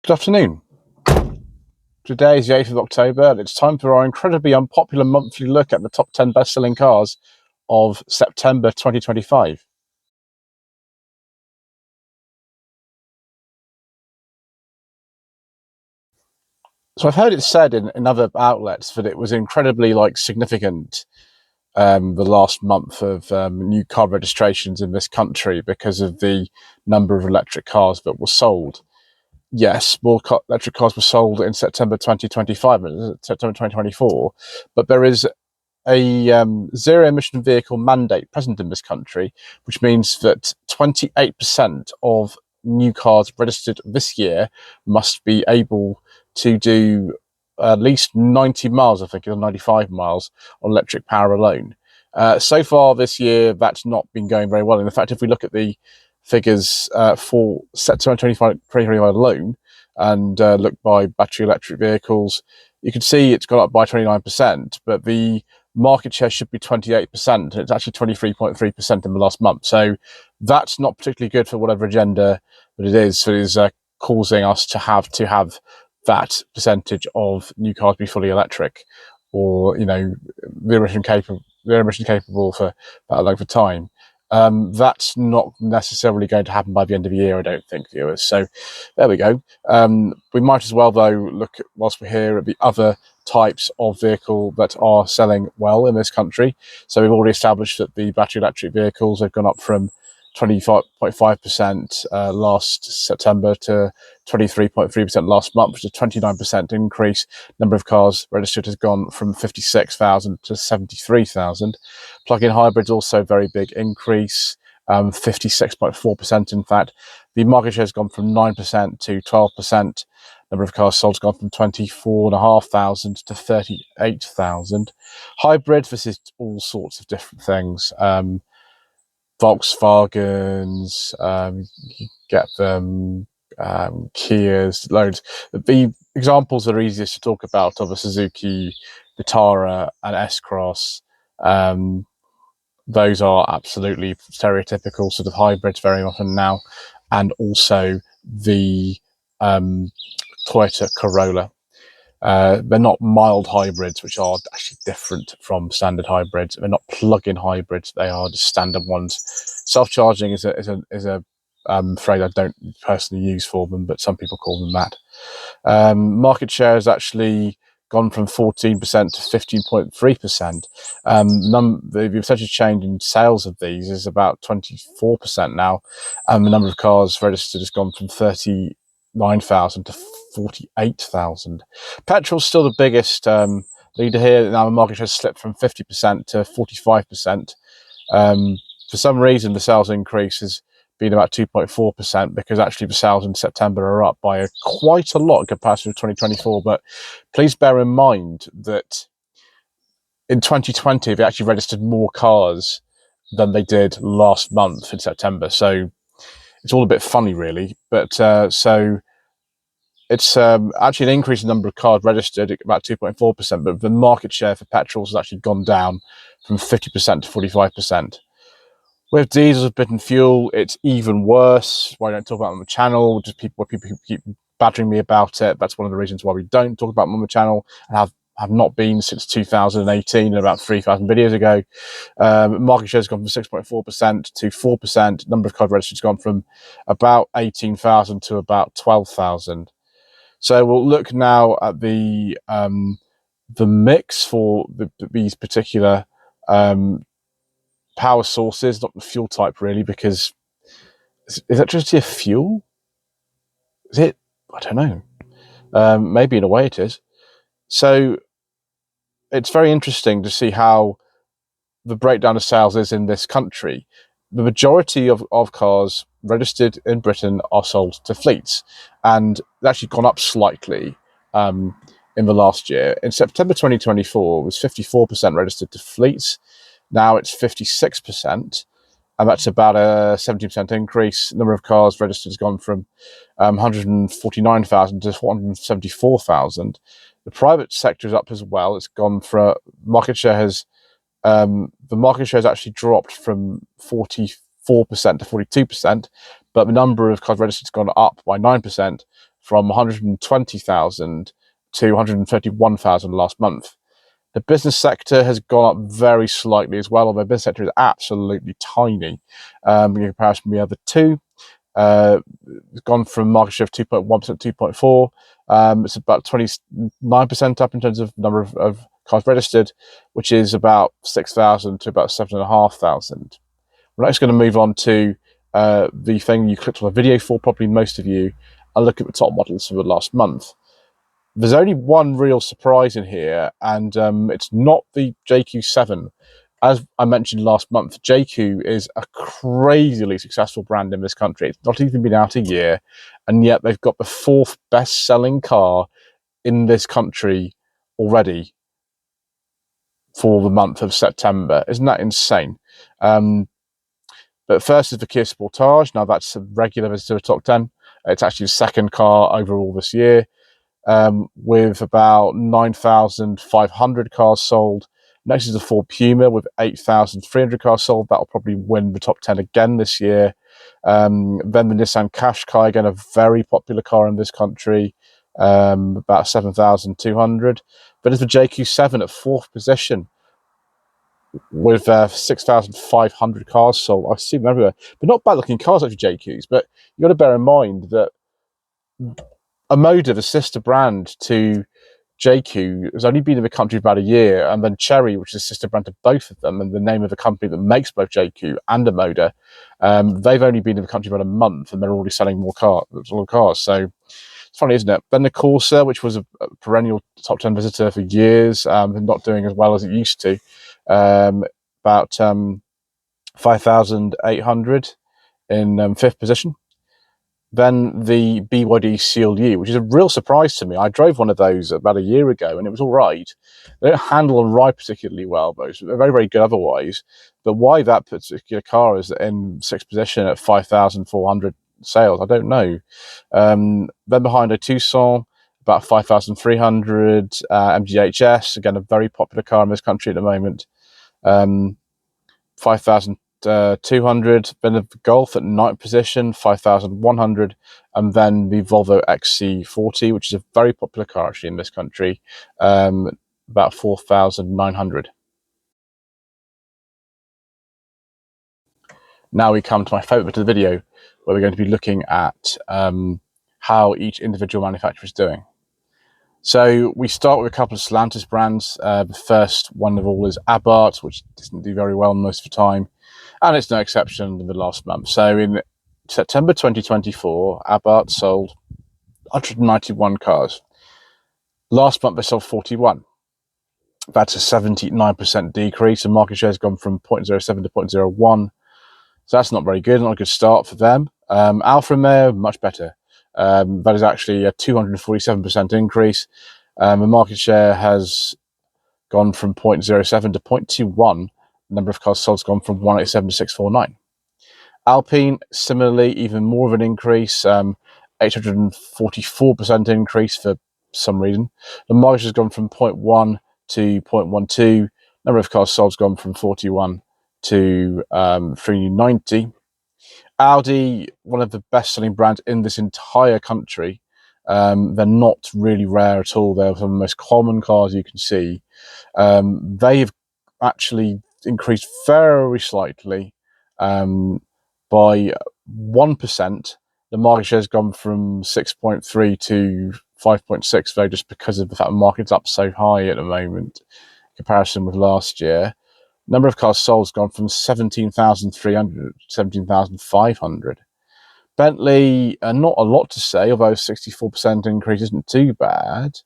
Good afternoon. Today is the 8th of October and it's time for our incredibly unpopular monthly look at the top 10 best-selling cars of September 2025. So I've heard it said in other outlets that it was incredibly significant the last month of new car registrations in this country because of the number of electric cars that were sold. Yes, more electric cars were sold in September 2025, September 2024, but there is a zero emission vehicle mandate present in this country, which means that 28% of new cars registered this year must be able to do at least 90 miles, I think, or 95 miles on electric power alone. So far this year, that's not been going very well. And in fact, if we look at the figures for September 2025 alone and look by battery electric vehicles, you can see it's gone up by 29%, but the market share should be 28%. It's actually 23.3% in the last month. So that's not particularly good for whatever agenda that it is causing us to have that percentage of new cars be fully electric, or zero emission capable for that length of time. That's not necessarily going to happen by the end of the year, I don't think, viewers. So there we go. We might as well, though, look at, whilst we're here, at the other types of vehicle that are selling well in this country. So we've already established that the battery electric vehicles have gone up from 25.5% last September to 23.3% last month, which is a 29% increase. Number of cars registered has gone from 56,000 to 73,000. Plug-in hybrids also very big increase, 56.4% in fact. The market share has gone from 9% to 12%. Number of cars sold has gone from 24,500 to 38,000. Hybrid, this is all sorts of different things. Volkswagens, you get them, Kias, loads. The examples that are easiest to talk about are the Suzuki Vitara and S-Cross. Those are absolutely stereotypical sort of hybrids very often now, and also the Toyota Corolla. They're not mild hybrids, which are actually different from standard hybrids. They're not plug-in hybrids; they are the standard ones. Self-charging is a phrase I don't personally use for them, but some people call them that. Market share has actually gone from 14% to 15.3%. The percentage change in sales of these is about 24% now. The number of cars registered has gone from 39,000 to 48,000. Petrol's still the biggest leader here. Now the market has slipped from 50% to 45%. For some reason, the sales increase has been about 2.4%, because actually the sales in September are up by quite a lot in comparison to 2024. But please bear in mind that in 2020, they actually registered more cars than they did last month in September. So it's all a bit funny, really. But so it's actually an increase in number of cars registered, about 2.4%, but the market share for petrols has actually gone down from 50% to 45%. With diesels with bitten fuel, it's even worse. Why don't I talk about it on the channel? Just people keep badgering me about it. That's one of the reasons why we don't talk about them on the channel, and have not been since 2018, and about 3,000 videos ago. Market share has gone from 6.4% to 4%. Number of cars registered has gone from about 18,000 to about 12,000. So we'll look now at the mix for these particular power sources, not the fuel type really, because is electricity a fuel? Is it? I don't know. Maybe in a way it is. So it's very interesting to see how the breakdown of sales is in this country. The majority of cars registered in Britain are sold to fleets, and it's actually gone up slightly in the last year. In September 2024, it was 54% registered to fleets. Now it's 56%, and that's about a 70% increase. The number of cars registered has gone from 149,000 to 474,000. The private sector is up as well. It's gone for market share has the market share has actually dropped from 44% to 42%, but the number of cars registered has gone up by 9%, from 120,000 to 131,000 last month. The business sector has gone up very slightly as well, although the business sector is absolutely tiny in comparison with the other two. It's gone from market share of 2.1% to 2.4%. It's about 29% up in terms of number of cars registered, which is about 6,000 to about 7,500. We're next going to move on to the thing you clicked on a video for, probably most of you, and look at the top models for the last month. There's only one real surprise in here, and it's not the JQ7. As I mentioned last month, JQ is a crazily successful brand in this country. It's not even been out a year, and yet they've got the fourth best-selling car in this country already for the month of September. Isn't that insane? But first is the Kia Sportage. Now that's a regular visitor to the top 10. It's actually the second car overall this year, with about 9,500 cars sold. Next is the Ford Puma with 8,300 cars sold. That'll probably win the top 10 again this year. Then the Nissan Qashqai, again, a very popular car in this country, about 7,200. But it's the JQ7 at fourth position with 6,500 cars sold. I see them everywhere. But not bad-looking cars, actually, JQs. But you've got to bear in mind that Omoda, the sister brand to JQ, has only been in the country about a year, and then Chery, which is a sister brand to both of them, and the name of the company that makes both JQ and Omoda, they've only been in the country about a month, and they're already selling more cars. So it's funny, isn't it? Then the Corsa, which was a perennial top 10 visitor for years, not doing as well as it used to, about 5,800 in fifth position. Then the BYD Seal U, which is a real surprise to me. I drove one of those about a year ago, and it was all right. They don't handle and ride particularly well, but they're very, very good otherwise. But why that particular car is in sixth position at 5,400 sales, I don't know. Then behind a Tucson, about 5,300, MGHS, again, a very popular car in this country at the moment. 5,200, then the Golf at ninth position, 5,100, and then the Volvo XC40, which is a very popular car actually in this country, about 4,900. Now we come to my favourite bit of the video, where we're going to be looking at how each individual manufacturer is doing. So we start with a couple of Stellantis brands. The first one of all is Abarth, which doesn't do very well most of the time, and it's no exception in the last month. So in September 2024, Abarth sold 191 cars. Last month they sold 41. That's a 79% decrease, and market share has gone from 0.07 to 0.01. So that's not very good, not a good start for them. Alfa Romeo, much better. That is actually a 247% increase. The market share has gone from 0.07 to 0.21. The number of cars sold has gone from 187 to 649. Alpine, similarly, even more of an increase, 844% increase for some reason. The market has gone from 0.1 to 0.12. Number of cars sold has gone from 41 to 390. Audi, one of the best-selling brands in this entire country. They're not really rare at all. They're some of the most common cars you can see. They've actually increased very slightly by 1%. The market share has gone from 6.3 to 5.6, though, just because of the fact the market's up so high at the moment in comparison with last year. Number of cars sold has gone from 17,300 to 17,500. Bentley, not a lot to say, although 64% increase isn't too bad.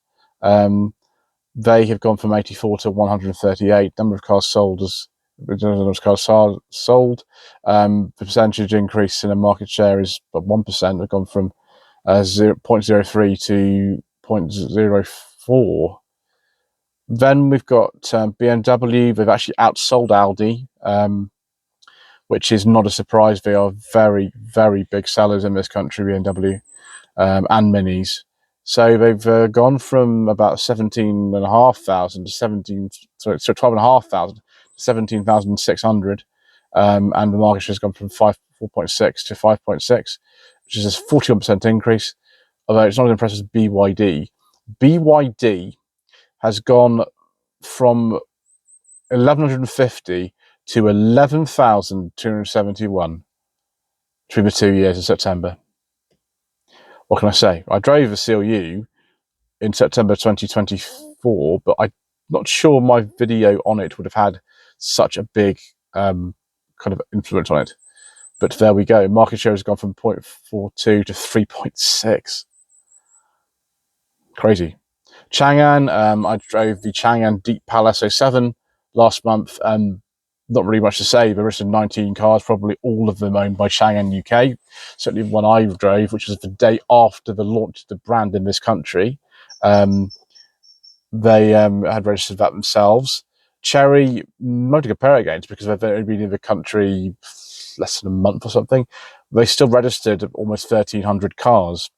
They have gone from 84 to 138. Number of cars sold the percentage increase in the market share is 1%. They've gone from 0.03 to 0.04. Then we've got BMW. They've actually outsold Audi, which is not a surprise. They are very, very big sellers in this country, BMW, and Minis. So they've gone from about 17,500 to 12,500 to 17,600, and the market share has gone from 4.6 to 5.6, which is a 41% increase. although it's not as impressive as BYD. BYD has gone from 1,150 to 11,271 between the 2 years in September. What can I say? I drove a CLU in September 2024, but I'm not sure my video on it would have had such a big kind of influence on it. But there we go. Market share has gone from 0.42 to 3.6. Crazy. Chang'an, I drove the Chang'an Deep Palace 07 last month. Not really much to say. There were 19 cars, probably all of them owned by Chang'an UK. Certainly one I drove, which was the day after the launch of the brand in this country. They had registered that themselves. Chery, not to compare against because they've only been in the country less than a month or something. They still registered almost 1,300 cars.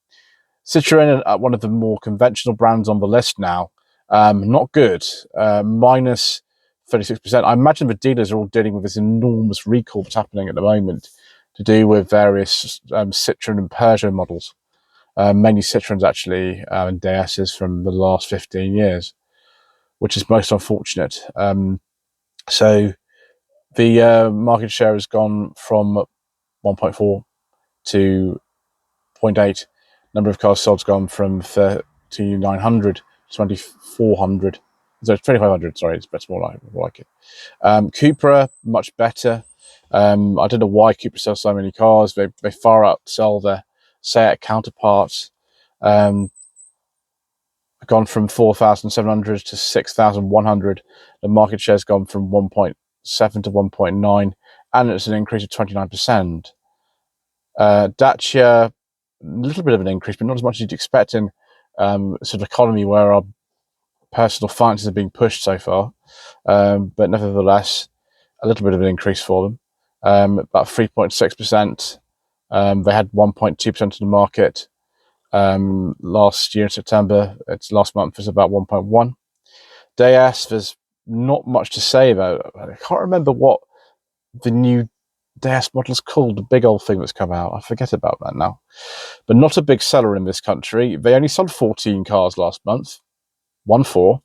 Citroën, one of the more conventional brands on the list now, not good, minus 36%. I imagine the dealers are all dealing with this enormous recall that's happening at the moment to do with various Citroën and Peugeot models. Mainly Citroëns actually, and DS's from the last 15 years, which is most unfortunate. So the market share has gone from 1.4 to 0.8. Number of cars sold has gone from 3,900 to 2,400. So 2,500, sorry, it's more like it. Cupra, much better. I don't know why Cupra sells so many cars. They far outsell their Seat counterparts. Gone from 4,700 to 6,100. The market share has gone from 1.7 to 1.9, and it's an increase of 29%. Dacia, a little bit of an increase, but not as much as you'd expect in sort of economy where our personal finances are being pushed so far. But nevertheless, a little bit of an increase for them, about 3.6%. They had 1.2% of the market last year in September. It's last month was about 1.1. DS, there's not much to say about. I can't remember what the new DS model is called, the big old thing that's come out. I forget about that now. But not a big seller in this country. They only sold 14 cars last month, 1-4.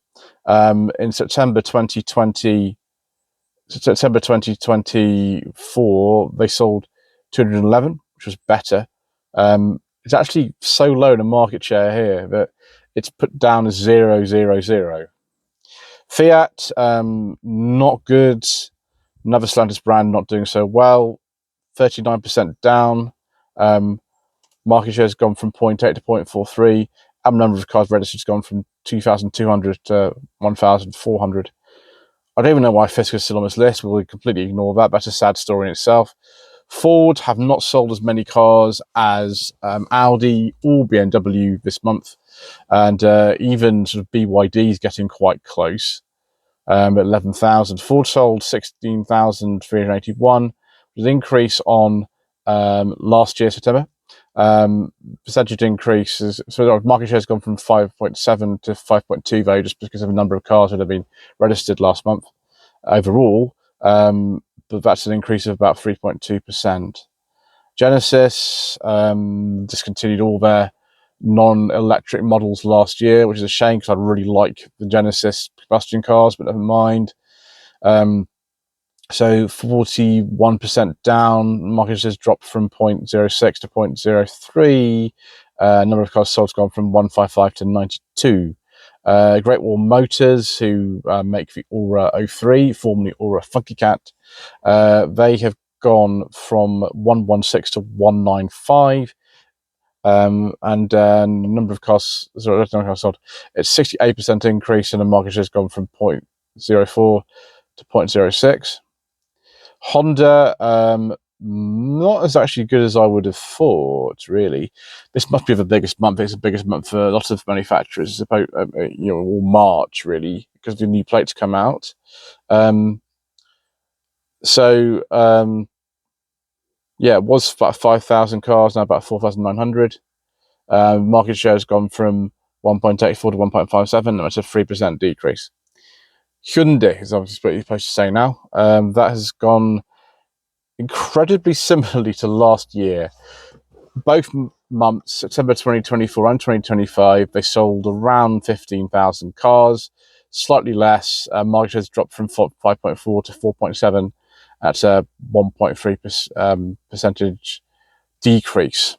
In September 2024, they sold 211, which was better. It's actually so low in the market share here that it's put down as 000. Fiat, not good. Another Stellantis brand not doing so well. 39% down. Market share has gone from 0.8 to 0.43. And number of cars registered has gone from 2,200 to 1,400. I don't even know why Fisker is still on this list. We'll completely ignore that. That's a sad story in itself. Ford have not sold as many cars as Audi or BMW this month. And even sort of BYD is getting quite close. At 11,000. Ford sold 16,381, which is an increase on last year, September. Percentage increase is, so our market share has gone from 5.7 to 5.2 though, just because of the number of cars that have been registered last month overall. But that's an increase of about 3.2%. Genesis discontinued all their non-electric models last year, which is a shame because I really like the Genesis combustion cars, but never mind. So 41% down. Market share has dropped from 0.06 to 0.03. Number of cars sold has gone from 155 to 92. Great Wall Motors, who make the Aura 03, formerly Aura Funky Cat, they have gone from 116 to 195. And number of cars, sorry, sold, it's 68% increase, and the market share has gone from 0.04 to 0.06. Honda, not as actually good as I would have thought, really. This must be the biggest month. It's the biggest month for a lot of manufacturers. It's about, all March, really, because the new plates come out. It was about 5,000 cars, now about 4,900. Market share has gone from 1.84 to 1.57, that's a 3% decrease. Hyundai is obviously what you're supposed to say now. That has gone incredibly similarly to last year. Both months, September 2024 and 2025, they sold around 15,000 cars, slightly less. Market share has dropped from 5.4 to 4.7. That's a 1.3 percentage decrease.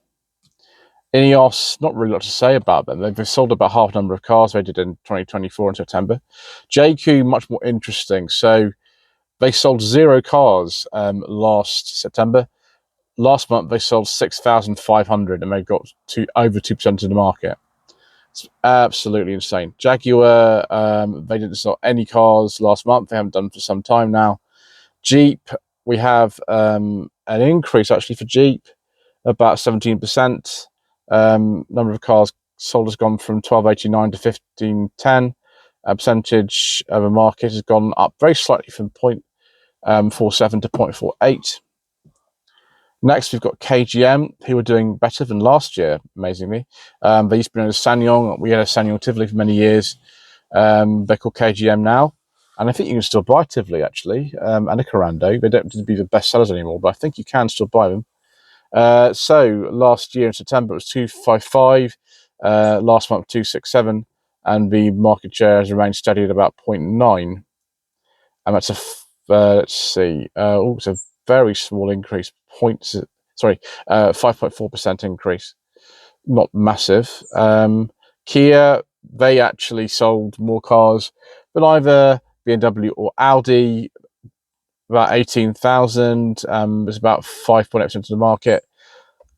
Ineos, not really a lot to say about them. They've sold about half the number of cars they did in 2024 in September. JQ, much more interesting. So they sold 0 cars last September. Last month they sold 6,500 and they got to over 2% of the market. It's absolutely insane. Jaguar, they didn't sell any cars last month. They haven't done for some time now. Jeep, we have an increase actually for Jeep, about 17%. Number of cars sold has gone from 1289 to 1510. Percentage of the market has gone up very slightly from 0.47 to 0.48. Next, we've got KGM, who are doing better than last year, amazingly. They used to be known as SsangYong. We had a SsangYong Tivoli for many years. They're called KGM now. And I think you can still buy Tivoli, actually, and a Corando. They don't tend to be the best sellers anymore, but I think you can still buy them. So last year in September, it was 255. Last month, 267. And the market share has remained steady at about 0.9. And that's let's see, it's a very small increase, 5.4% increase, not massive. Kia, they actually sold more cars than either BMW or Audi, about 18,000, was about 5.8% of the market.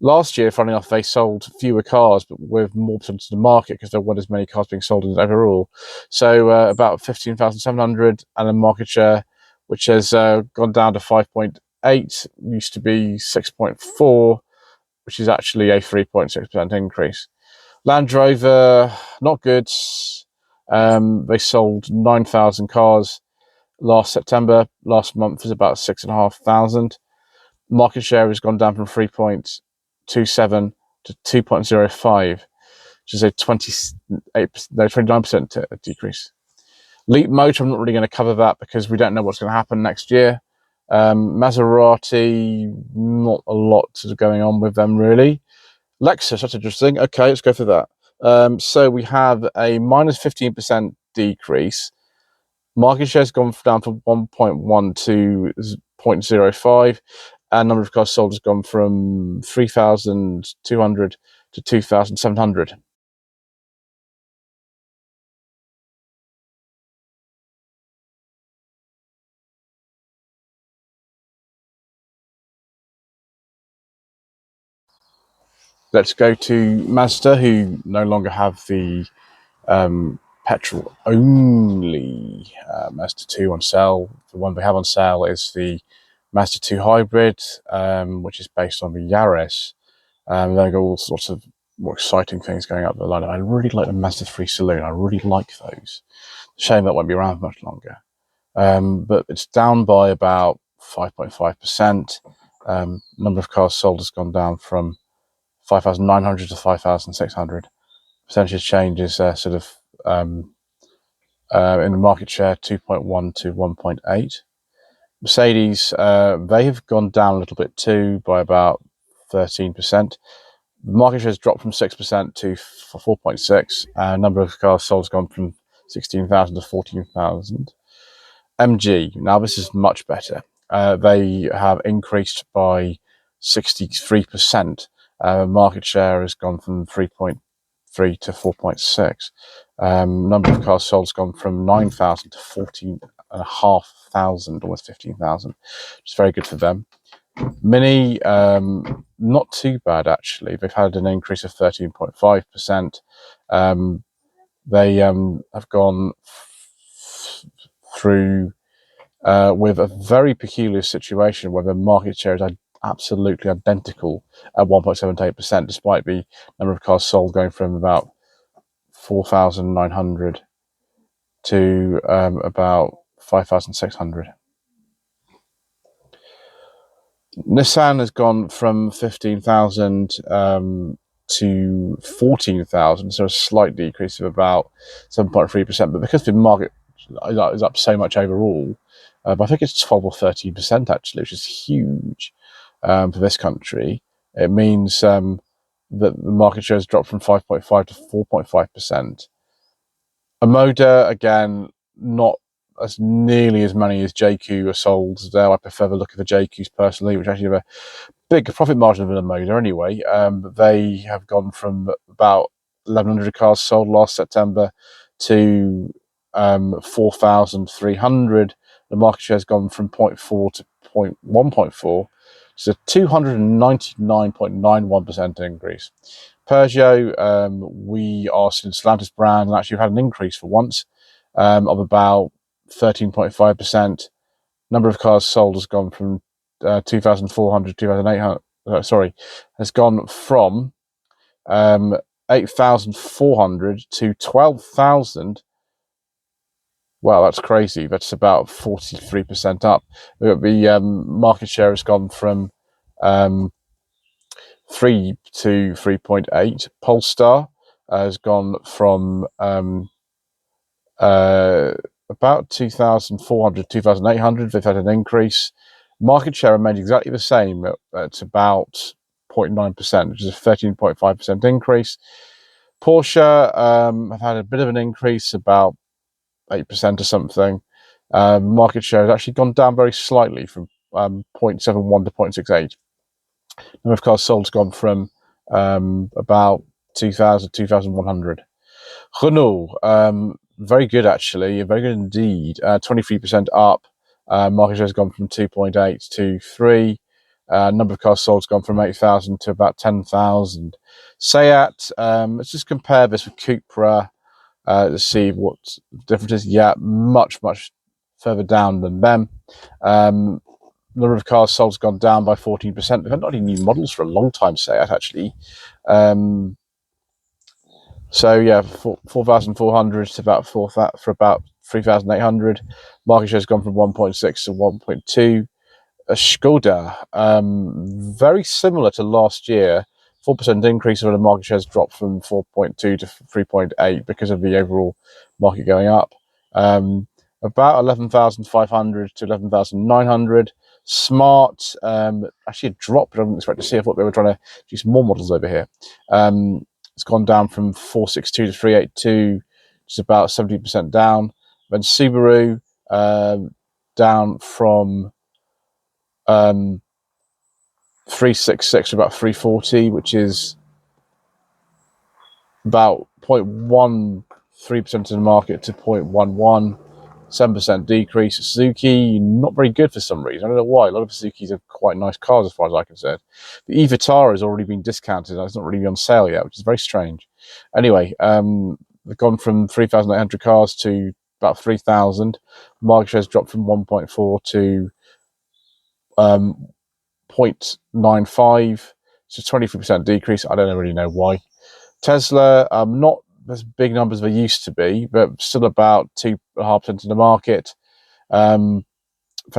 Last year, funny enough, they sold fewer cars, but with more percentage of the market because there weren't as many cars being sold overall. So about 15,700 and a market share, which has gone down to 5.8, used to be 6.4, which is actually a 3.6% increase. Land Rover, not good. They sold 9,000 cars last September. Last month was about 6,500. Market share has gone down from 3.27 to 2.05, which is a 29% decrease. Leap Motor, I'm not really going to cover that because we don't know what's going to happen next year. Maserati, not a lot going on with them really. Lexus, that's interesting. Okay, let's go for that. So we have a minus 15% decrease. Market share has gone down from 1.1 to 0.05. And number of cars sold has gone from 3,200 to 2,700. Let's go to Mazda, who no longer have the petrol only Mazda 2 on sale. The one we have on sale is the Mazda 2 Hybrid, which is based on the Yaris. They've got all sorts of more exciting things going up the line. I really like the Mazda 3 Saloon. I really like those. Shame that won't be around much longer. But it's down by about 5.5%. Number of cars sold has gone down from 5,900 to 5,600. Percentage change is in the market share 2.1 to 1.8. Mercedes, they have gone down a little bit too by about 13%. The market share has dropped from 6% to 4.6. Number of cars sold has gone from 16,000 to 14,000. MG, now this is much better. They have increased by 63%. Market share has gone from 3.3 to 4.6. Number of cars sold has gone from 9,000 to 14,500, almost 15,000, which is very good for them. Mini, not too bad actually. They've had an increase of 13.5%. They have gone through with a very peculiar situation where the market share is absolutely identical at 1.78%, despite the number of cars sold going from about 4,900 to about 5,600. Nissan has gone from 15,000 to 14,000, so a slight decrease of about 7.3%. But because the market is up so much overall, I think it's 12 or 13% actually, which is huge for this country. It means the market share has dropped from 5.5 to 4.5%. Omoda, again, not as nearly as many as JQ are sold there. I prefer the look of the JQs personally, which actually have a big profit margin of an Omoda anyway. They have gone from about 1,100 cars sold last September to 4,300. The market share has gone from 0.4 to 1.4. It's a 299.91% increase. Peugeot, we are seeing Stellantis brand, and actually had an increase for once of about 13.5%. Number of cars sold has gone from 2,400, 2,800. Has gone from 8,400 to 12,000. Wow, that's crazy. That's about 43% up. The market share has gone from 3 to 3.8. Polestar has gone from about 2,400, 2,800. They've had an increase. Market share remained exactly the same at about 0.9%, which is a 13.5% increase. Porsche have had a bit of an increase, about 8% or something. Market share has actually gone down very slightly from 0.71 to 0.68. Number of cars sold has gone from about 2,000, 2,100. Renault, very good actually, very good indeed. 23% up. Market share has gone from 2.8 to 3. Number of cars sold has gone from 8,000 to about 10,000. Seat, let's just compare this with Cupra to see what the difference is. Yeah, much further down than them. Number of cars sold has gone down by 14%. We've not had any new models for a long time, Seat actually. So yeah, 4,400 to about 3,800. Market share has gone from 1.6 to 1.2. A Skoda, very similar to last year. 4% increase, but the market share has dropped from 4.2 to 3.8 because of the overall market going up. About 11,500 to 11,900. Smart, actually a drop, but I didn't expect to see. I thought they were trying to do some more models over here. It's gone down from 462 to 382, which is about 70% down. Then Subaru, down from 366 to about 340, which is about 0.13% of the market to 0.11, 7% decrease. Suzuki, not very good for some reason. I don't know why. A lot of Suzukis are quite nice cars as far as I can see. The e-Vitara has already been discounted. It's not really on sale yet, which is very strange. Anyway, they've gone from 3,800 cars to about 3,000. Market share has dropped from 1.4 to 0.95. It's a 23% decrease. I don't really know why. Tesla, not as big numbers as they used to be, but still about 2.5% in the market. Had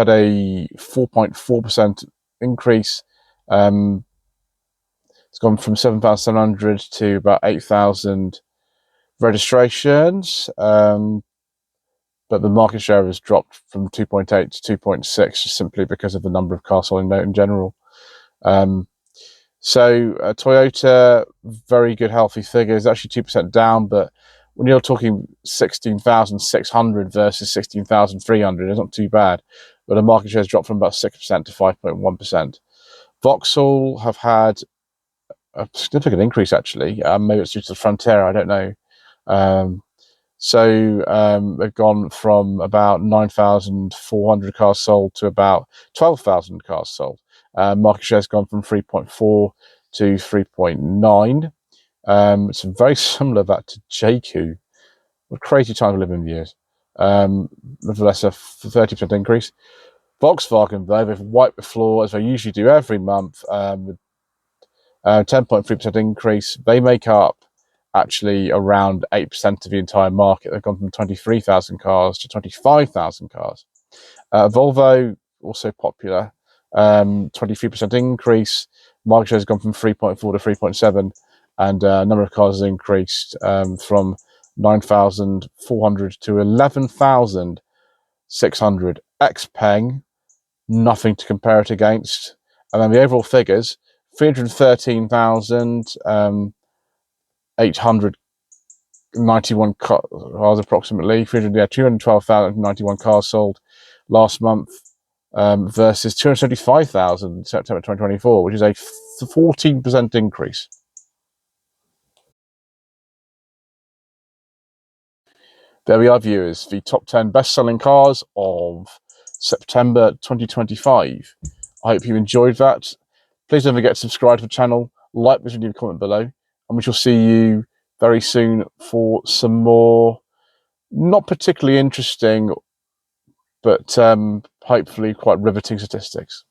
a 4.4% increase. It's gone from 7,700 to about 8,000 registrations. But the market share has dropped from 2.8 to 2.6 simply because of the number of cars sold in general. So Toyota, very good healthy figures, actually 2% down, but when you're talking 16,600 versus 16,300, it's not too bad. But the market share has dropped from about 6% to 5.1%. Vauxhall have had a significant increase actually. Maybe it's due to the Frontera, I don't know. They've gone from about 9,400 cars sold to about 12,000 cars sold. Market share has gone from 3.4 to 3.9. It's very similar that to JQ. What a crazy time to live in the years. Nevertheless, a 30% increase. Volkswagen, though, they've wiped the floor as they usually do every month. 10.3% increase. They make up actually around 8% of the entire market. They've gone from 23,000 cars to 25,000 cars. Volvo, also popular, 23% increase. Market share has gone from 3.4 to 3.7, and number of cars has increased from 9,400 to 11,600. Xpeng, nothing to compare it against. And then the overall figures, 313,891 cars approximately. 212,091 cars sold last month, versus 275,000 in September 2024, which is a 14% increase. There we are, viewers, the top 10 best-selling cars of September 2025. I hope you enjoyed that. Please don't forget to subscribe to the channel, like this video, comment below, and we shall see you very soon for some more, not particularly interesting, but hopefully quite riveting statistics.